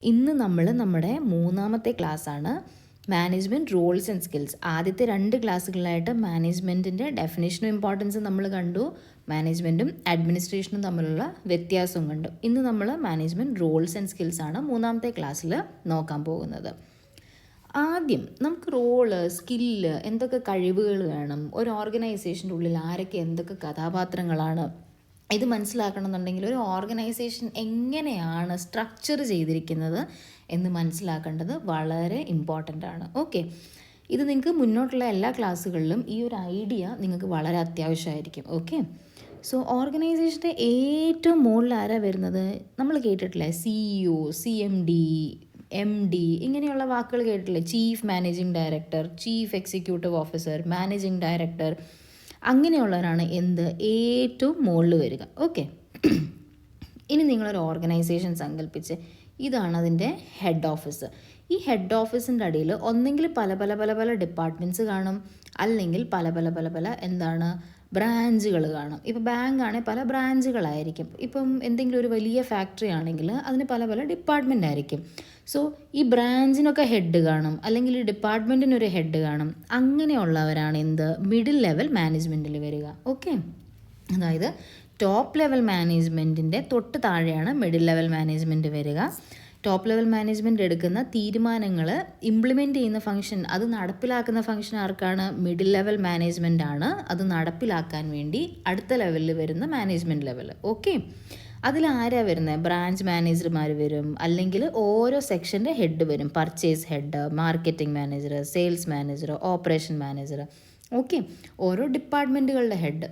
ഇന്ന് നമ്മൾ നമ്മുടെ മൂന്നാമത്തെ ക്ലാസ്സാണ് മാനേജ്മെൻറ്റ് റോൾസ് ആൻഡ് സ്കിൽസ്. ആദ്യത്തെ 2 ക്ലാസ്സുകളിലായിട്ട് മാനേജ്മെൻറ്റിൻ്റെ ഡെഫിനേഷനും ഇമ്പോർട്ടൻസും നമ്മൾ കണ്ടു, മാനേജ്മെൻറ്റും അഡ്മിനിസ്ട്രേഷനും തമ്മിലുള്ള വ്യത്യാസവും കണ്ടു. ഇന്ന് നമ്മൾ മാനേജ്മെൻറ്റ് റോൾസ് ആൻഡ് സ്കിൽസാണ് മൂന്നാമത്തെ ക്ലാസ്സിൽ നോക്കാൻ പോകുന്നത്. ആദ്യം നമുക്ക് റോള്, സ്കില്ല്, എന്തൊക്കെ കഴിവുകൾ വേണം, ഒരു ഓർഗനൈസേഷൻ്റെ ഉള്ളിൽ ആരൊക്കെ എന്തൊക്കെ കഥാപാത്രങ്ങളാണ്, ഇത് മനസ്സിലാക്കണമെന്നുണ്ടെങ്കിൽ ഒരു ഓർഗനൈസേഷൻ എങ്ങനെയാണ് സ്ട്രക്ചർ ചെയ്തിരിക്കുന്നത് എന്ന് മനസ്സിലാക്കേണ്ടത് വളരെ ഇമ്പോർട്ടൻ്റ് ആണ്. ഓക്കെ, ഇത് നിങ്ങൾക്ക് മുന്നോട്ടുള്ള എല്ലാ ക്ലാസ്സുകളിലും ഈ ഒരു ഐഡിയ നിങ്ങൾക്ക് വളരെ അത്യാവശ്യമായിരിക്കും. ഓക്കെ, സോ ഓർഗനൈസേഷൻ്റെ ഏറ്റവും മുകളിൽ ആരാ വരുന്നത്? നമ്മൾ കേട്ടിട്ടില്ലേ, CEO, CMD, MD ഇങ്ങനെയുള്ള വാക്കുകൾ കേട്ടിട്ടില്ലേ? Chief managing director, chief executive officer, managing director, അങ്ങനെയുള്ളവരാണ് ഏറ്റവും മുകളിൽ വരിക. ഓക്കെ, ഇനി നിങ്ങളൊരു ഓർഗനൈസേഷൻ സങ്കല്പിച്ച് ഇതാണ് അതിൻ്റെ ഹെഡ് ഓഫീസ്. ഈ ഹെഡ് ഓഫീസിൻ്റെ അടിയിൽ ഒന്നെങ്കിൽ പല പല പല പല ഡിപ്പാർട്ട്മെൻറ്റ്സ് കാണും, അല്ലെങ്കിൽ പല പല പല പല ബ്രാഞ്ചുകൾ കാണും. ഇപ്പോൾ ബാങ്ക് ആണെങ്കിൽ പല ബ്രാഞ്ചുകളായിരിക്കും. ഇപ്പം എന്തെങ്കിലും ഒരു വലിയ ഫാക്ടറി ആണെങ്കിൽ അതിന് പല പല ഡിപ്പാർട്ട്മെൻ്റ് ആയിരിക്കും. സോ ഈ ബ്രാഞ്ചിനൊക്കെ ഹെഡ് കാണും, അല്ലെങ്കിൽ ഈ ഡിപ്പാർട്ട്മെൻറ്റിനൊരു ഹെഡ് കാണും. അങ്ങനെയുള്ളവരാണ് മിഡിൽ ലെവൽ മാനേജ്മെൻറ്റിൽ വരിക. ഓക്കെ, അതായത് ടോപ്പ് ലെവൽ മാനേജ്മെൻറ്റിൻ്റെ തൊട്ട് താഴെയാണ് മിഡിൽ ലെവൽ മാനേജ്മെൻറ്റ് വരിക. ടോപ്പ് ലെവൽ മാനേജ്മെൻറ്റ് എടുക്കുന്ന തീരുമാനങ്ങൾ ഇംപ്ലിമെൻ്റ് ചെയ്യുന്ന ഫംഗ്ഷൻ, അത് നടപ്പിലാക്കുന്ന ഫംഗ്ഷൻ ആർക്കാണ്? മിഡിൽ ലെവൽ മാനേജ്മെൻ്റ് ആണ്. അത് നടപ്പിലാക്കാൻ വേണ്ടി അടുത്ത ലെവലിൽ വരുന്ന മാനേജ്മെൻറ്റ് ലെവൽ. ഓക്കെ, അതിലാരാ വരുന്നത്? ബ്രാഞ്ച് മാനേജർമാർ വരും, അല്ലെങ്കിൽ ഓരോ സെക്ഷൻ്റെ ഹെഡ് വരും. Purchase head, marketing manager, sales manager, operation manager. Okay, ഓരോ ഡിപ്പാർട്ട്മെൻറ്റുകളുടെ ഹെഡ്.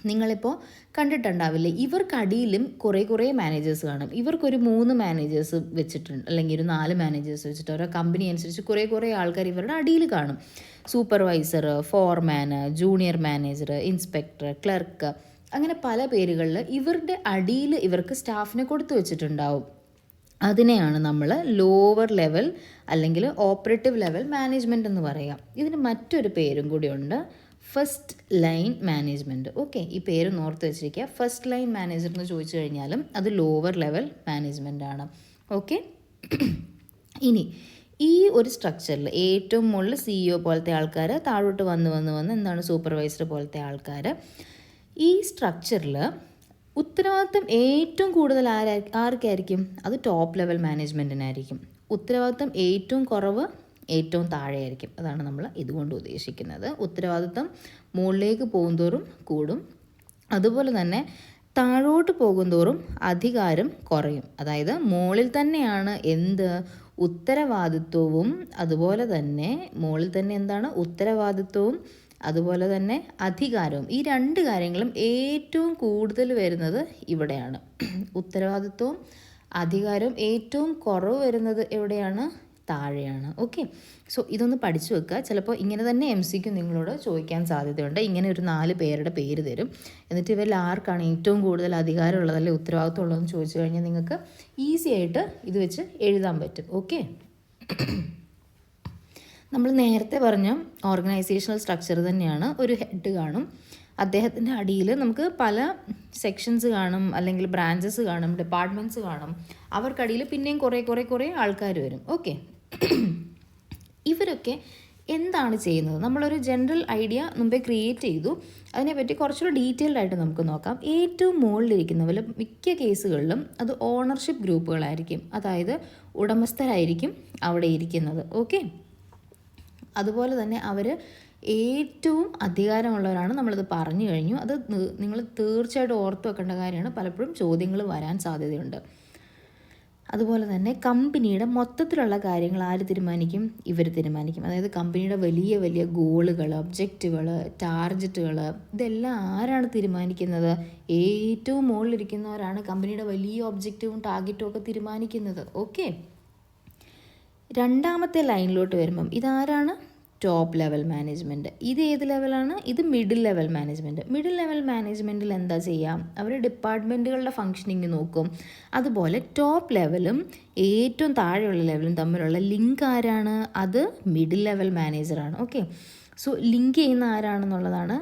നിങ്ങളിപ്പോൾ കണ്ടിട്ടുണ്ടാവില്ലേ, ഇവർക്കടിയിലും കുറേ മാനേജേഴ്സ് കാണും. ഇവർക്കൊരു 3 മാനേജേഴ്സ് വെച്ചിട്ടുണ്ട്, അല്ലെങ്കിൽ ഒരു 4 മാനേജേഴ്സ് വെച്ചിട്ട് ഓരോ കമ്പനി അനുസരിച്ച് കുറേ ആൾക്കാർ ഇവരുടെ അടിയിൽ കാണും. സൂപ്പർവൈസർ, ഫോർമാൻ, ജൂനിയർ മാനേജർ, ഇൻസ്പെക്ടർ, ക്ലർക്ക്, അങ്ങനെ പല പേരുകളിൽ ഇവരുടെ അടിയിൽ ഇവർക്ക് സ്റ്റാഫിനെ കൊടുത്തു വെച്ചിട്ടുണ്ടാവും. അതിനെയാണ് നമ്മൾ ലോവർ ലെവൽ അല്ലെങ്കിൽ ഓപ്പറേറ്റീവ് ലെവൽ മാനേജ്മെൻറ്റ് എന്ന് പറയാം. ഇതിന് മറ്റൊരു പേരും കൂടിയുണ്ട്, ഫസ്റ്റ് ലൈൻ മാനേജ്മെൻറ്റ്. ഓക്കെ, ഈ പേര് ഓർത്ത് വെച്ചിരിക്കുക. ഫസ്റ്റ് ലൈൻ മാനേജർ എന്ന് ചോദിച്ചു കഴിഞ്ഞാലും അത് ലോവർ ലെവൽ മാനേജ്മെൻ്റ് ആണ്. ഓക്കെ, ഇനി ഈ ഒരു സ്ട്രക്ചറിൽ ഏറ്റവും മുകളിൽ CEO പോലത്തെ ആൾക്കാർ, താഴോട്ട് വന്ന് എന്താണ് സൂപ്പർവൈസർ പോലത്തെ ആൾക്കാർ. ഈ സ്ട്രക്ചറിൽ ഉത്തരവാദിത്വം ഏറ്റവും കൂടുതൽ ആർക്കായിരിക്കും? അത് ടോപ്പ് ലെവൽ മാനേജ്മെൻറ്റിനായിരിക്കും. ഉത്തരവാദിത്വം ഏറ്റവും കുറവ് ഏറ്റവും താഴെയായിരിക്കും. അതാണ് നമ്മൾ ഇതുകൊണ്ട് ഉദ്ദേശിക്കുന്നത്. ഉത്തരവാദിത്വം മുകളിലേക്ക് പോകുന്തോറും കൂടും, അതുപോലെ തന്നെ താഴോട്ട് പോകുന്തോറും അധികാരം കുറയും. അതായത് മുകളിൽ തന്നെയാണ് ഉത്തരവാദിത്വവും, അതുപോലെ തന്നെ മുകളിൽ തന്നെ എന്താണ് ഉത്തരവാദിത്വവും, അതുപോലെ തന്നെ അധികാരവും. ഈ 2 കാര്യങ്ങളും ഏറ്റവും കൂടുതൽ വരുന്നത് ഇവിടെയാണ്. ഉത്തരവാദിത്വവും അധികാരവും ഏറ്റവും കുറവ് വരുന്നത് എവിടെയാണ്? താഴെയാണ്. ഓക്കെ, സോ ഇതൊന്ന് പഠിച്ചു വെക്കുക. ചിലപ്പോൾ ഇങ്ങനെ തന്നെ MCQ നിങ്ങളോട് ചോദിക്കാൻ സാധ്യതയുണ്ട്. ഇങ്ങനെ ഒരു 4 പേരുടെ പേര് തരും, എന്നിട്ട് ഇവരിൽ ആർക്കാണ് ഏറ്റവും കൂടുതൽ അധികാരമുള്ളത് അല്ലെങ്കിൽ ഉത്തരവാദിത്വം ഉള്ളതെന്ന് ചോദിച്ചു കഴിഞ്ഞാൽ നിങ്ങൾക്ക് ഈസി ആയിട്ട് ഇത് വെച്ച് എഴുതാൻ പറ്റും. ഓക്കെ, നമ്മൾ നേരത്തെ പറഞ്ഞ ഓർഗനൈസേഷണൽ സ്ട്രക്ചർ തന്നെയാണ്. ഒരു ഹെഡ് കാണും, അദ്ദേഹത്തിൻ്റെ അടിയിൽ നമുക്ക് പല സെക്ഷൻസ് കാണും, അല്ലെങ്കിൽ ബ്രാഞ്ചസ് കാണും, ഡിപ്പാർട്ട്മെൻറ്റ്സ് കാണും. അവർക്കടിയിൽ പിന്നെയും കുറേ ആൾക്കാർ വരും. ഓക്കെ, ഇവരൊക്കെ എന്താണ് ചെയ്യുന്നത്? നമ്മളൊരു ജനറൽ ഐഡിയ മുമ്പേ ക്രിയേറ്റ് ചെയ്തു. അതിനെപ്പറ്റി കുറച്ചുകൂടി ഡീറ്റെയിൽഡ് ആയിട്ട് നമുക്ക് നോക്കാം. ഏറ്റവും മുകളിലിരിക്കുന്നവർ മിക്ക കേസുകളിലും അത് ഓണർഷിപ്പ് ഗ്രൂപ്പുകളായിരിക്കും, അതായത് ഉടമസ്ഥരായിരിക്കും അവിടെ ഇരിക്കുന്നത്. ഓക്കെ, അതുപോലെ തന്നെ അവർ ഏറ്റവും അധികാരമുള്ളവരാണ്. നമ്മളിത് പറഞ്ഞു കഴിഞ്ഞു. അത് നിങ്ങൾ തീർച്ചയായിട്ടും ഓർത്ത് വെക്കേണ്ട കാര്യമാണ്. പലപ്പോഴും ചോദ്യങ്ങൾ വരാൻ സാധ്യതയുണ്ട്. അതുപോലെ തന്നെ കമ്പനിയുടെ മൊത്തത്തിലുള്ള കാര്യങ്ങൾ ആര് തീരുമാനിക്കും? ഇവർ തീരുമാനിക്കും. അതായത് കമ്പനിയുടെ വലിയ ഗോളുകൾ, ഒബ്ജക്റ്റുകൾ, ടാർഗറ്റുകൾ, ഇതെല്ലാം ആരാണ് തീരുമാനിക്കുന്നത്? ഏറ്റവും മുകളിലിരിക്കുന്നവരാണ് കമ്പനിയുടെ വലിയ ഒബ്ജക്റ്റീവും ടാർഗറ്റും ഒക്കെ തീരുമാനിക്കുന്നത്. ഓക്കെ, രണ്ടാമത്തെ ലൈനിലോട്ട് വരുമ്പം ഇതാരാണ്? Top level management. ഇത് ഏത് ലെവലാണ്? ഇത് middle level management. Middle level മാനേജ്മെൻറ്റിൽ എന്താ ചെയ്യാം? അവർ ഡിപ്പാർട്ട്മെൻറ്റുകളുടെ ഫങ്ഷനിങ് നോക്കും. അതുപോലെ ടോപ്പ് ലെവലും ഏറ്റവും താഴെയുള്ള ലെവലും തമ്മിലുള്ള ലിങ്ക് ആരാണ്? അത് മിഡിൽ ലെവൽ മാനേജറാണ്. ഓക്കെ, സോ ലിങ്ക് ചെയ്യുന്ന ആരാണെന്നുള്ളതാണ്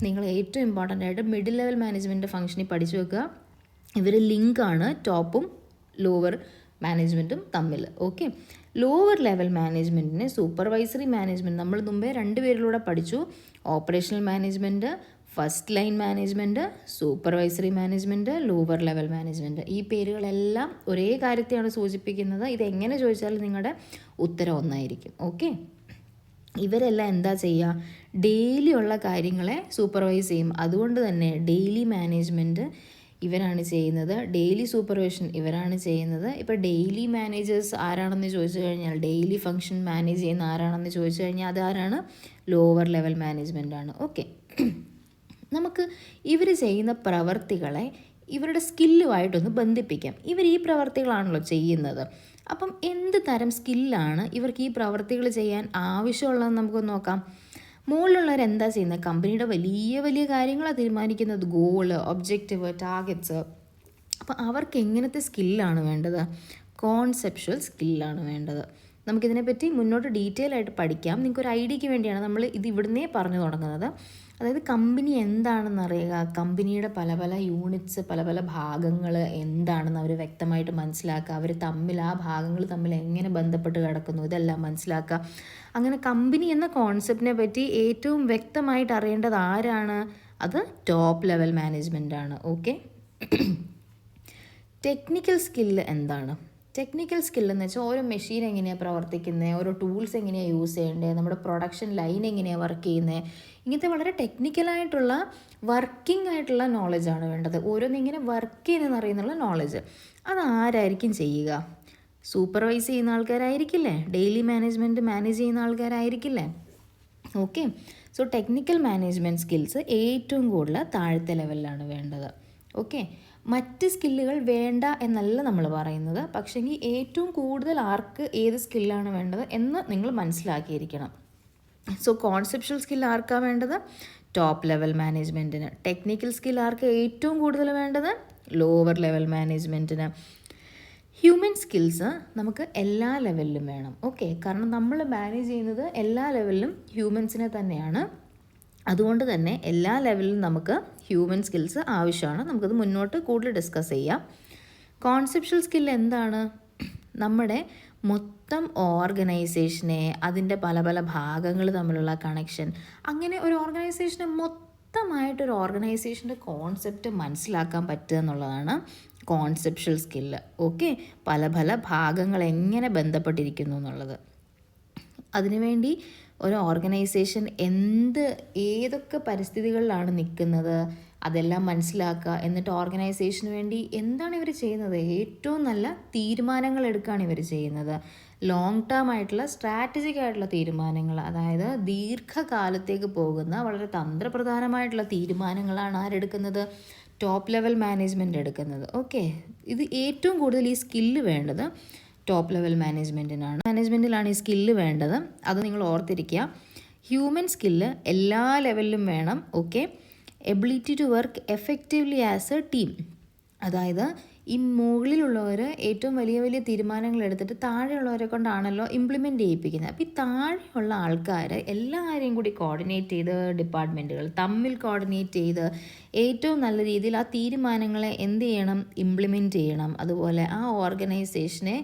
നിങ്ങൾ ഏറ്റവും ഇമ്പോർട്ടൻ്റ് ആയിട്ട് മിഡിൽ ലെവൽ മാനേജ്മെൻറ്റ് ഫങ്ഷനിൽ പഠിച്ചു വെക്കുക. ഇവർ ലിങ്കാണ് ടോപ്പും ലോവർ മാനേജ്മെൻറ്റും തമ്മിൽ. ഓക്കെ, ലോവർ ലെവൽ മാനേജ്മെൻറ്റിനെ സൂപ്പർവൈസറി മാനേജ്മെൻറ്റ് നമ്മൾ മുമ്പേ 2 പേരിലൂടെ പഠിച്ചു. Operational management, first line management, supervisory management, lower level management. ഈ പേരുകളെല്ലാം ഒരേ കാര്യത്തെയാണ് സൂചിപ്പിക്കുന്നത്. ഇതെങ്ങനെ ചോദിച്ചാലും നിങ്ങളുടെ ഉത്തരം ഒന്നായിരിക്കും. ഓക്കെ, ഇവരെല്ലാം എന്താ ചെയ്യുക? ഡെയിലി ഉള്ള കാര്യങ്ങളെ സൂപ്പർവൈസ് ചെയ്യും. അതുകൊണ്ട് തന്നെ ഡെയിലി മാനേജ്മെൻറ്റ് ഇവരാണ് ചെയ്യുന്നത്, ഡെയിലി സൂപ്പർവിഷൻ ഇവരാണ് ചെയ്യുന്നത്. ഇപ്പോൾ ഡെയിലി മാനേജേഴ്സ് ആരാണെന്ന് ചോദിച്ചു കഴിഞ്ഞാൽ, ഡെയിലി ഫങ്ഷൻ മാനേജ് ചെയ്യുന്ന ആരാണെന്ന് ചോദിച്ചു കഴിഞ്ഞാൽ അതാരാണ്? ലോവർ ലെവൽ മാനേജ്മെൻറ്റാണ്. ഓക്കെ, നമുക്ക് ഇവർ ചെയ്യുന്ന പ്രവർത്തികളെ ഇവരുടെ സ്കില്ലുമായിട്ടൊന്ന് ബന്ധിപ്പിക്കാം. ഇവർ ഈ പ്രവർത്തികളാണല്ലോ ചെയ്യുന്നത്. അപ്പം എന്ത് തരം സ്കില്ലാണ് ഇവർക്ക് ഈ പ്രവർത്തികൾ ചെയ്യാൻ ആവശ്യമുള്ളതെന്ന് നമുക്കൊന്ന് നോക്കാം. മുകളിലുള്ളവർ എന്താ ചെയ്യുന്നത്? കമ്പനിയുടെ വലിയ വലിയ കാര്യങ്ങളാണ് തീരുമാനിക്കുന്നത്, ഗോള്, ഒബ്ജക്റ്റീവ്, ടാർഗറ്റ്സ്. അപ്പോൾ അവർക്ക് എങ്ങനത്തെ സ്കില്ലാണ് വേണ്ടത്? കോൺസെപ്ച്വൽ സ്കില്ലാണ് വേണ്ടത്. നമുക്കിതിനെപ്പറ്റി മുന്നോട്ട് ഡീറ്റെയിൽ ആയിട്ട് പഠിക്കാം. നിങ്ങൾക്കൊരു ഐഡിയയ്ക്ക് വേണ്ടിയാണ് നമ്മൾ ഇത് ഇവിടുന്നേ പറഞ്ഞു തുടങ്ങുന്നത്. അതായത് കമ്പനി എന്താണെന്ന് അറിയുക, കമ്പനിയുടെ പല പല യൂണിറ്റ്സ്, പല പല ഭാഗങ്ങൾ എന്താണെന്ന് അവർ വ്യക്തമായിട്ട് മനസ്സിലാക്കുക, അവർ തമ്മിൽ ആ ഭാഗങ്ങൾ തമ്മിൽ എങ്ങനെ ബന്ധപ്പെട്ട് കിടക്കുന്നു, ഇതെല്ലാം മനസ്സിലാക്കുക. അങ്ങനെ കമ്പനി എന്ന കോൺസെപ്റ്റിനെ പറ്റി ഏറ്റവും വ്യക്തമായിട്ട് അറിയേണ്ടത് ആരാണ്? അത് ടോപ്പ് ലെവൽ മാനേജ്മെൻറ്റാണ്. ഓക്കെ, ടെക്നിക്കൽ സ്കില്ല് എന്താണ്? ടെക്നിക്കൽ സ്കില്ലെന്ന് വെച്ചാൽ ഓരോ മെഷീൻ എങ്ങനെയാണ് പ്രവർത്തിക്കുന്നത്, ഓരോ ടൂൾസ് എങ്ങനെയാണ് യൂസ് ചെയ്യേണ്ടത്, നമ്മുടെ പ്രൊഡക്ഷൻ ലൈൻ എങ്ങനെയാണ് വർക്ക് ചെയ്യുന്നത്, ഇങ്ങനത്തെ വളരെ ടെക്നിക്കലായിട്ടുള്ള വർക്കിംഗ് ആയിട്ടുള്ള നോളജാണ് വേണ്ടത്. ഓരോന്നിങ്ങനെ വർക്ക് ചെയ്യുന്നതെന്ന് അറിയുന്നുള്ള നോളജ് അതാരായിരിക്കും ചെയ്യുക? സൂപ്പർവൈസ് ചെയ്യുന്ന ആൾക്കാരായിരിക്കില്ലേ? ഡെയിലി മാനേജ്മെൻറ്റ് മാനേജ് ചെയ്യുന്ന ആൾക്കാരായിരിക്കില്ലേ? Okay, so technical management skills ഏറ്റവും കൂടുതൽ താഴത്തെ ലെവലിലാണ് വേണ്ടത്. ഓക്കെ, മറ്റ് സ്കില്ലുകൾ വേണ്ട എന്നല്ല നമ്മൾ പറയുന്നത്, പക്ഷേങ്കിൽ ഏറ്റവും കൂടുതൽ ആർക്ക് ഏത് സ്കില്ലാണ് വേണ്ടത് എന്ന് നിങ്ങൾ മനസ്സിലാക്കിയിരിക്കണം. സോ കോൺസെപ്ച്വൽ സ്കിൽ ആർക്കാണ് വേണ്ടത്? ടോപ്പ് ലെവൽ മാനേജ്മെൻറ്റിന്. ടെക്നിക്കൽ സ്കിൽ ആർക്ക് ഏറ്റവും കൂടുതൽ വേണ്ടത്? ലോവർ ലെവൽ മാനേജ്മെൻറ്റിന്. ഹ്യൂമൻ സ്കിൽസ് നമുക്ക് എല്ലാ ലെവലിലും വേണം. ഓക്കെ, കാരണം നമ്മൾ മാനേജ് ചെയ്യുന്നത് എല്ലാ ലെവലിലും ഹ്യൂമൻസിനെ തന്നെയാണ്. അതുകൊണ്ട് തന്നെ എല്ലാ ലെവലിലും നമുക്ക് ഹ്യൂമൻ സ്കിൽസ് ആവശ്യമാണ്. നമുക്കത് മുന്നോട്ട് കൂടുതൽ ഡിസ്കസ് ചെയ്യാം. കോൺസെപ്ച്വൽ സ്കിൽ എന്താണ്? നമ്മുടെ മൊത്തം ഓർഗനൈസേഷനെ, അതിൻ്റെ പല പല ഭാഗങ്ങൾ തമ്മിലുള്ള കണക്ഷൻ, അങ്ങനെ ഒരു ഓർഗനൈസേഷനെ മൊത്തമായിട്ടൊരു ഓർഗനൈസേഷൻ്റെ കോൺസെപ്റ്റ് മനസ്സിലാക്കാൻ പറ്റുക എന്നുള്ളതാണ് കോൺസെപ്ച്വൽ സ്കില്ല്. ഓക്കെ, പല പല ഭാഗങ്ങൾ എങ്ങനെ ബന്ധപ്പെട്ടിരിക്കുന്നു എന്നുള്ളത്. അതിനുവേണ്ടി ഒരു ഓർഗനൈസേഷൻ ഏതൊക്കെ പരിസ്ഥിതികളിലാണ് നിൽക്കുന്നത് അതെല്ലാം മനസ്സിലാക്കുക. എന്നിട്ട് ഓർഗനൈസേഷന് വേണ്ടി എന്താണ് ഇവർ ചെയ്യുന്നത്? ഏറ്റവും നല്ല തീരുമാനങ്ങൾ എടുക്കുകയാണ് ഇവർ ചെയ്യുന്നത്. ലോങ് ടേം ആയിട്ടുള്ള സ്ട്രാറ്റജിക് ആയിട്ടുള്ള തീരുമാനങ്ങൾ, അതായത് ദീർഘകാലത്തേക്ക് പോകുന്ന വളരെ തന്ത്രപ്രധാനമായിട്ടുള്ള തീരുമാനങ്ങളാണ് ആരെടുക്കുന്നത്? ടോപ്പ് ലെവൽ മാനേജ്മെൻറ്റ് എടുക്കുന്നത്. ഓക്കെ, ഇത് ഏറ്റവും കൂടുതൽ ഈ സ്കില്ല് വേണ്ടത് ടോപ്പ് ലെവൽ മാനേജ്മെൻറ്റിലാണ് ഈ സ്കില്ല് വേണ്ടത്. അത് നിങ്ങൾ ഓർത്തിരിക്കുക. ഹ്യൂമൻ സ്കില്ല് എല്ലാ ലെവലിലും വേണം. Okay, ability to work effectively as a team, അതായത് ഈ മുകളിലുള്ളവർ ഏറ്റവും വലിയ വലിയ തീരുമാനങ്ങൾ എടുത്തിട്ട് താഴെയുള്ളവരെ കൊണ്ടാണല്ലോ ഇംപ്ലിമെൻറ്റ് ചെയ്യിപ്പിക്കുന്നത്. അപ്പോൾ ഈ താഴെയുള്ള ആൾക്കാർ എല്ലാവരെയും കൂടി കോർഡിനേറ്റ് ചെയ്ത്, ഡിപ്പാർട്ട്മെൻറ്റുകൾ തമ്മിൽ കോർഡിനേറ്റ് ചെയ്ത് ഏറ്റവും നല്ല രീതിയിൽ ആ തീരുമാനങ്ങളെ എന്ത് ചെയ്യണം? ഇംപ്ലിമെൻറ്റ് ചെയ്യണം. അതുപോലെ ആ ഓർഗനൈസേഷനെ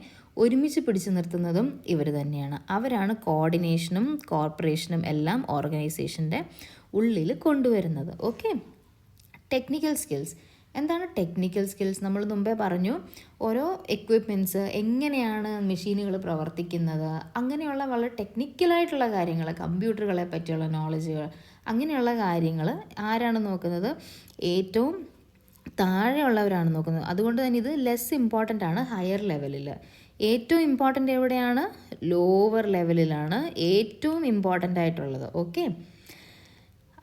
ഒരുമിച്ച് പിടിച്ചു നിർത്തുന്നതും ഇവർ തന്നെയാണ്. അവരാണ് കോർഡിനേഷനും കോർപ്പറേഷനും എല്ലാം ഓർഗനൈസേഷൻ്റെ ഉള്ളിൽ കൊണ്ടുവരുന്നത്. ഓക്കെ, ടെക്നിക്കൽ സ്കിൽസ് എന്താണ്? ടെക്നിക്കൽ സ്കിൽസ് നമ്മൾ മുമ്പേ പറഞ്ഞു, ഓരോ എക്വിപ്മെൻറ്റ്സ് എങ്ങനെയാണ് മെഷീനുകൾ പ്രവർത്തിക്കുന്നത്, അങ്ങനെയുള്ള വളരെ ടെക്നിക്കലായിട്ടുള്ള കാര്യങ്ങൾ, കമ്പ്യൂട്ടറുകളെ പറ്റിയുള്ള നോളജുകൾ, അങ്ങനെയുള്ള കാര്യങ്ങൾ ആരാണ് നോക്കുന്നത്? ഏറ്റവും താഴെയുള്ളവരാണ് നോക്കുന്നത്. അതുകൊണ്ട് തന്നെ ഇത് ലെസ് ഇമ്പോർട്ടൻ്റ് ആണ് ഹയർ ലെവലിൽ. ഏറ്റവും ഇമ്പോർട്ടൻ്റ് എവിടെയാണ്? ലോവർ ലെവലിലാണ് ഏറ്റവും ഇമ്പോർട്ടൻ്റ് ആയിട്ടുള്ളത്. ഓക്കെ,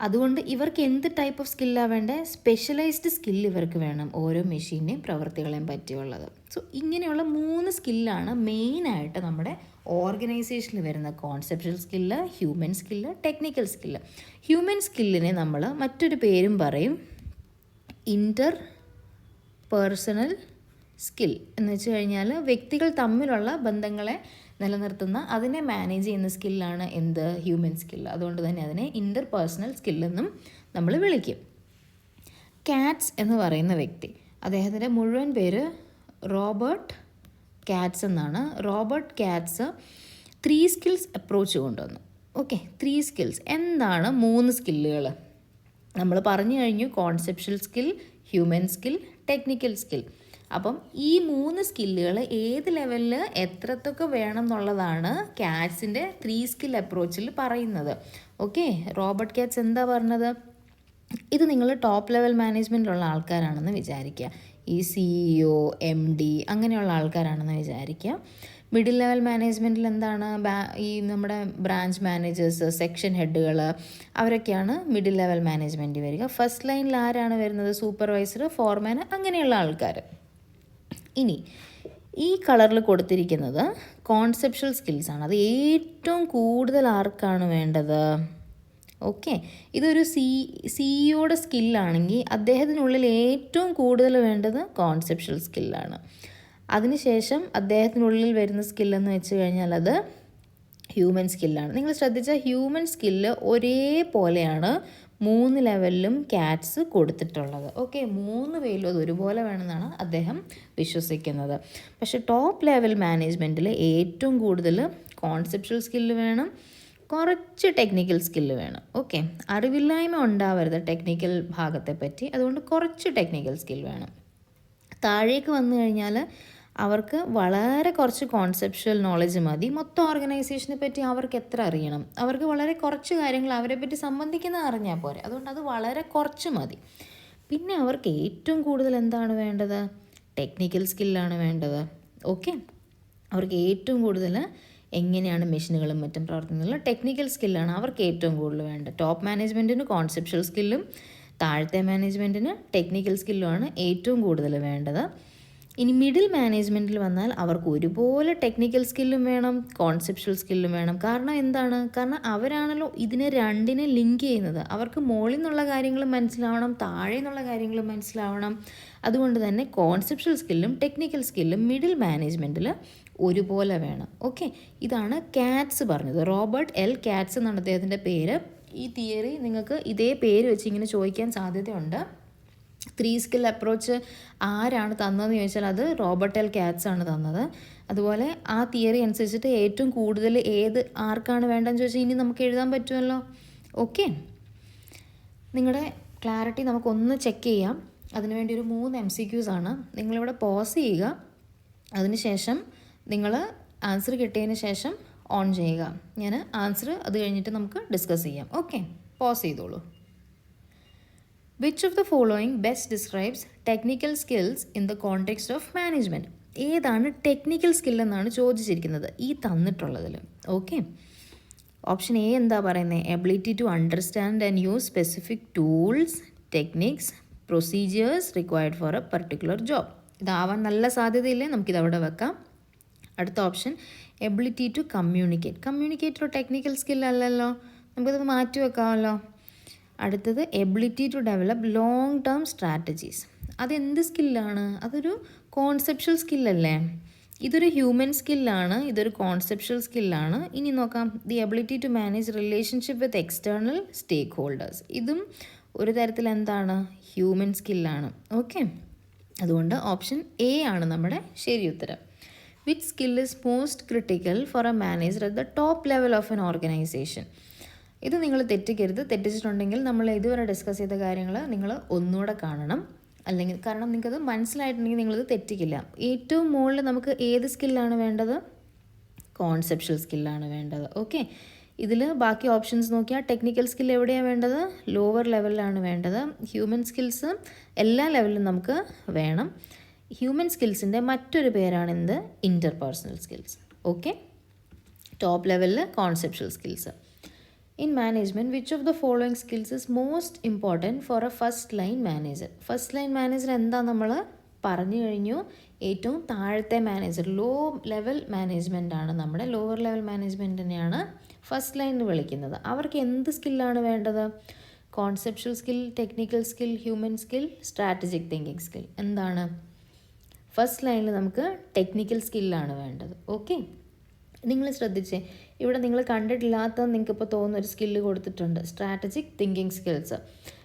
അതുകൊണ്ട് ഇവർക്ക് എന്ത് ടൈപ്പ് ഓഫ് സ്കില്ലാണ് വേണ്ടത്? സ്പെഷ്യലൈസ്ഡ് സ്കില്ല് ഇവർക്ക് വേണം, ഓരോ മെഷീനെയും പ്രവർത്തികളെയും പറ്റിയുള്ളത്. സോ ഇങ്ങനെയുള്ള 3 സ്കില്ലാണ് മെയിനായിട്ട് നമ്മുടെ ഓർഗനൈസേഷനിൽ വരുന്ന conceptual skill, human skill, technical skill. Human സ്കില്ലിനെ നമ്മൾ മറ്റൊരു പേരും പറയും, ഇൻ്റർ പേഴ്സണൽ സ്കിൽ എന്ന് വെച്ച് കഴിഞ്ഞാൽ വ്യക്തികൾ തമ്മിലുള്ള ബന്ധങ്ങളെ നിലനിർത്തുന്ന, അതിനെ മാനേജ് ചെയ്യുന്ന സ്കില്ലാണ് എന്ത്? Human skill. അതുകൊണ്ട് തന്നെ അതിനെ ഇൻ്റർ പേഴ്സണൽ സ്കില്ലെന്നും നമ്മൾ വിളിക്കും. കാറ്റ്സ് എന്ന് പറയുന്ന വ്യക്തി, അദ്ദേഹത്തിൻ്റെ മുഴുവൻ പേര് റോബർട്ട് കാറ്റ്സ് എന്നാണ്. റോബർട്ട് കാറ്റ്സ് 3 സ്കിൽസ് അപ്രോച്ച് കൊണ്ടുവന്നു. ഓക്കെ, 3 സ്കിൽസ് എന്താണ്? 3 സ്കില്ലുകൾ നമ്മൾ പറഞ്ഞു കഴിഞ്ഞു. Conceptual skill, human skill, technical skill. അപ്പം ഈ 3 സ്കില്ലുകൾ ഏത് ലെവലിൽ എത്രത്തൊക്കെ വേണം എന്നുള്ളതാണ് കാറ്റ്സിൻ്റെ 3 സ്കിൽ അപ്രോച്ചിൽ പറയുന്നത്. ഓക്കെ, റോബർട്ട് കാറ്റ്സ് എന്താ പറഞ്ഞത്? ഇത് നിങ്ങൾ ടോപ്പ് ലെവൽ മാനേജ്മെൻറ്റിലുള്ള ആൾക്കാരാണെന്ന് വിചാരിക്കുക. ഈ CEO, MD അങ്ങനെയുള്ള ആൾക്കാരാണെന്ന് വിചാരിക്കുക. മിഡിൽ ലെവൽ മാനേജ്മെൻറ്റിൽ എന്താണ്? ഈ നമ്മുടെ ബ്രാഞ്ച് മാനേജേഴ്സ്, സെക്ഷൻ ഹെഡുകൾ, അവരൊക്കെയാണ് മിഡിൽ ലെവൽ മാനേജ്മെൻറ്റ് വരിക. ഫസ്റ്റ് ലൈനിൽ ആരാണ് വരുന്നത്? സൂപ്പർവൈസർ, ഫോർമാൻ, അങ്ങനെയുള്ള ആൾക്കാർ. ഇനി ഈ കളറിൽ കൊടുത്തിരിക്കുന്നത് കോൺസെപ്ഷ്യൽ സ്കിൽസാണ്. അത് ഏറ്റവും കൂടുതൽ ആർക്കാണ് വേണ്ടത്? ഓക്കെ, ഇതൊരു സിഇഒയുടെ സ്കില്ലാണെങ്കിൽ അദ്ദേഹത്തിനുള്ളിൽ ഏറ്റവും കൂടുതൽ വേണ്ടത് കോൺസെപ്ഷ്യൽ സ്കില്ലാണ്. അതിനുശേഷം അദ്ദേഹത്തിനുള്ളിൽ വരുന്ന സ്കില്ലെന്ന് വെച്ച് കഴിഞ്ഞാൽ അത് ഹ്യൂമൻ സ്കില്ലാണ്. നിങ്ങൾ ശ്രദ്ധിച്ചാൽ ഹ്യൂമൻ സ്കില്ല് ഒരേപോലെയാണ് 3 ലെവലിലും കാറ്റ്സ് കൊടുത്തിട്ടുള്ളത്. ഓക്കെ, 3 പേരിലും അത് ഒരുപോലെ വേണമെന്നാണ് അദ്ദേഹം വിശ്വസിക്കുന്നത്. പക്ഷേ ടോപ്പ് ലെവൽ മാനേജ്മെൻറ്റിൽ ഏറ്റവും കൂടുതൽ കോൺസെപ്ഷ്യൽ സ്കില്ല് വേണം, കുറച്ച് ടെക്നിക്കൽ സ്കില്ല് വേണം. ഓക്കെ, അറിവില്ലായ്മ ഉണ്ടാവരുത് ടെക്നിക്കൽ ഭാഗത്തെ പറ്റി, അതുകൊണ്ട് കുറച്ച് ടെക്നിക്കൽ സ്കിൽ വേണം. താഴേക്ക് വന്നു കഴിഞ്ഞാൽ അവർക്ക് വളരെ കുറച്ച് കോൺസെപ്ഷ്യൽ നോളജ് മതി. മൊത്തം ഓർഗനൈസേഷനെ പറ്റി അവർക്ക് എത്ര അറിയണം? അവർക്ക് വളരെ കുറച്ച് കാര്യങ്ങൾ അവരെ പറ്റി സംബന്ധിക്കുന്നത് അറിഞ്ഞാൽ പോരെ. അതുകൊണ്ട് അത് വളരെ കുറച്ച് മതി. പിന്നെ അവർക്ക് ഏറ്റവും കൂടുതൽ എന്താണ് വേണ്ടത്? ടെക്നിക്കൽ സ്കില്ലാണ് വേണ്ടത്. ഓക്കെ, അവർക്ക് ഏറ്റവും കൂടുതൽ എങ്ങനെയാണ് മെഷീനുകളും മറ്റും പ്രവർത്തിക്കുന്നത്, ടെക്നിക്കൽ സ്കില്ലാണ് അവർക്ക് ഏറ്റവും കൂടുതൽ വേണ്ടത്. ടോപ്പ് മാനേജ്മെൻറ്റിന് കോൺസെപ്ഷ്യൽ സ്കില്ലും താഴത്തെ മാനേജ്മെൻറ്റിന് ടെക്നിക്കൽ സ്കില്ലുമാണ് ഏറ്റവും കൂടുതൽ വേണ്ടത്. ഇനി മിഡിൽ മാനേജ്മെൻറ്റിൽ വന്നാൽ അവർക്ക് ഒരുപോലെ ടെക്നിക്കൽ സ്കില്ലും വേണം, കോൺസെപ്ഷ്യൽ സ്കില്ലും വേണം. കാരണം എന്താണ്? കാരണം അവരാണല്ലോ ഇതിനെ രണ്ടിനെ ലിങ്ക് ചെയ്യുന്നത്. അവർക്ക് മുകളിൽ നിന്നുള്ള കാര്യങ്ങൾ മനസ്സിലാവണം, താഴെ നിന്നുള്ള കാര്യങ്ങൾ മനസ്സിലാവണം. അതുകൊണ്ട് തന്നെ കോൺസെപ്ഷ്യൽ സ്കില്ലും ടെക്നിക്കൽ സ്കില്ലും മിഡിൽ മാനേജ്മെൻറ്റിൽ ഒരുപോലെ വേണം. ഓക്കെ, ഇതാണ് കാറ്റ്സ് പറഞ്ഞത്. റോബർട്ട് എൽ കാറ്റ്സ് എന്നാണ് അദ്ദേഹത്തിൻ്റെ പേര്. ഈ തിയറി നിങ്ങൾക്ക് ഇതേ പേര് വെച്ച് ഇങ്ങനെ ചോദിക്കാൻ സാധ്യതയുണ്ട്. 3 സ്കിൽ അപ്രോച്ച് ആരാണ് തന്നതെന്ന് ചോദിച്ചാൽ അത് റോബർട്ട് എൽ കാറ്റ്സ് ആണ് തന്നത്. അതുപോലെ ആ തിയറി അനുസരിച്ചിട്ട് ഏറ്റവും കൂടുതൽ ആർക്കാണ് വേണ്ടതെന്ന് ചോദിച്ചാൽ ഇനി നമുക്ക് എഴുതാൻ പറ്റുമല്ലോ. ഓക്കെ, നിങ്ങളുടെ ക്ലാരിറ്റി നമുക്കൊന്ന് ചെക്ക് ചെയ്യാം. അതിനുവേണ്ടി ഒരു 3 MCQs ആണ്. നിങ്ങളിവിടെ പോസ് ചെയ്യുക. അതിനുശേഷം നിങ്ങൾ ആൻസർ കിട്ടിയതിന് ശേഷം ഓൺ ചെയ്യുക. ഞാൻ ആൻസർ അത് കഴിഞ്ഞിട്ട് നമുക്ക് ഡിസ്കസ് ചെയ്യാം. ഓക്കെ, പോസ് ചെയ്തോളൂ. Which of the following best describes technical skills in the context of management? ഏതാണ് ടെക്നിക്കൽ സ്കിൽ എന്നാണ് ചോദിച്ചിരിക്കുന്നത് ഈ തന്നിട്ടുള്ളതിൽ. ഓക്കെ, ഓപ്ഷൻ എ എന്താ പറയുന്നത്? Ability to understand and use specific tools, techniques, procedures required for a particular job. ഇതാവാൻ നല്ല സാധ്യതയില്ലേ? നമുക്കിതവിടെ വെക്കാം. അടുത്ത ഓപ്ഷൻ എബിലിറ്റി ടു കമ്മ്യൂണിക്കേറ്റ് ഒരു ടെക്നിക്കൽ സ്കിൽ അല്ലല്ലോ, നമുക്കത് മാറ്റി വെക്കാമല്ലോ. അടുത്തത് ability to develop long term strategies. അതെന്ത് സ്കില്ലാണ്? അതൊരു കോൺസെപ്ഷ്യൽ സ്കില്ലല്ലേ? ഇതൊരു ഹ്യൂമൻ സ്കില്ലാണ്, ഇതൊരു കോൺസെപ്ഷ്യൽ സ്കില്ലാണ്. ഇനി നോക്കാം, the ability to manage relationship with external stakeholders. ഇതും ഒരു തരത്തിൽ എന്താണ്? ഹ്യൂമൻ സ്കില്ലാണ്. ഓക്കെ, അതുകൊണ്ട് ഓപ്ഷൻ എ ആണ് നമ്മുടെ ശരി ഉത്തരം. Which skill is most critical for a manager at the top level of an organisation? ഇത് നിങ്ങൾ തെറ്റിക്കരുത്. തെറ്റിച്ചിട്ടുണ്ടെങ്കിൽ നമ്മൾ ഇതുവരെ ഡിസ്കസ് ചെയ്ത കാര്യങ്ങൾ നിങ്ങൾ ഒന്നുകൂടെ കാണണം. അല്ലെങ്കിൽ കാരണം നിങ്ങൾക്കത് മനസ്സിലായിട്ടുണ്ടെങ്കിൽ നിങ്ങളത് തെറ്റിക്കില്ല. ഏറ്റവും മുകളിൽ നമുക്ക് ഏത് സ്കില്ലാണ് വേണ്ടത്? കോൺസെപ്ഷ്യൽ സ്കില്ലാണ് വേണ്ടത്. ഓക്കെ, ഇതിൽ ബാക്കി ഓപ്ഷൻസ് നോക്കിയാൽ ടെക്നിക്കൽ സ്കിൽ എവിടെയാണ് വേണ്ടത്? ലോവർ ലെവലിലാണ് വേണ്ടത്. ഹ്യൂമൻ സ്കിൽസ് എല്ലാ ലെവലിലും നമുക്ക് വേണം. ഹ്യൂമൻ സ്കിൽസിൻ്റെ മറ്റൊരു പേരാണ് എന്ത്? Interpersonal skills. ഓക്കെ, ടോപ്പ് ലെവലിൽ conceptual skills. In management which of the following skills is most important for A first line manager? First line manager എന്താ നമ്മൾ പറഞ്ഞു കഴിഞ്ഞു? ഏറ്റവും താഴത്തെ മാനേജർ, ലോ ലെവൽ മാനേജ്മെൻ്റ് ആണ് നമ്മുടെ. ലോവർ ലെവൽ മാനേജ്മെൻറ്റ് തന്നെയാണ് ഫസ്റ്റ് ലൈനിൽ വിളിക്കുന്നത്. അവർക്ക് എന്ത് സ്കില്ലാണ് വേണ്ടത്? Conceptual skill, technical skill, human skill, strategic thinking skill. എന്താണ്? ഫസ്റ്റ് ലൈനിൽ നമുക്ക് ടെക്നിക്കൽ സ്കില്ലാണ് വേണ്ടത്. ഓക്കെ, നിങ്ങൾ ശ്രദ്ധിച്ചേ, ഇവിടെ നിങ്ങൾ കണ്ടിട്ടില്ലാത്ത നിങ്ങൾക്കിപ്പോൾ തോന്നുന്നൊരു സ്കില്ല് കൊടുത്തിട്ടുണ്ട്, സ്ട്രാറ്റജിക് തിങ്കിങ് സ്കിൽസ്.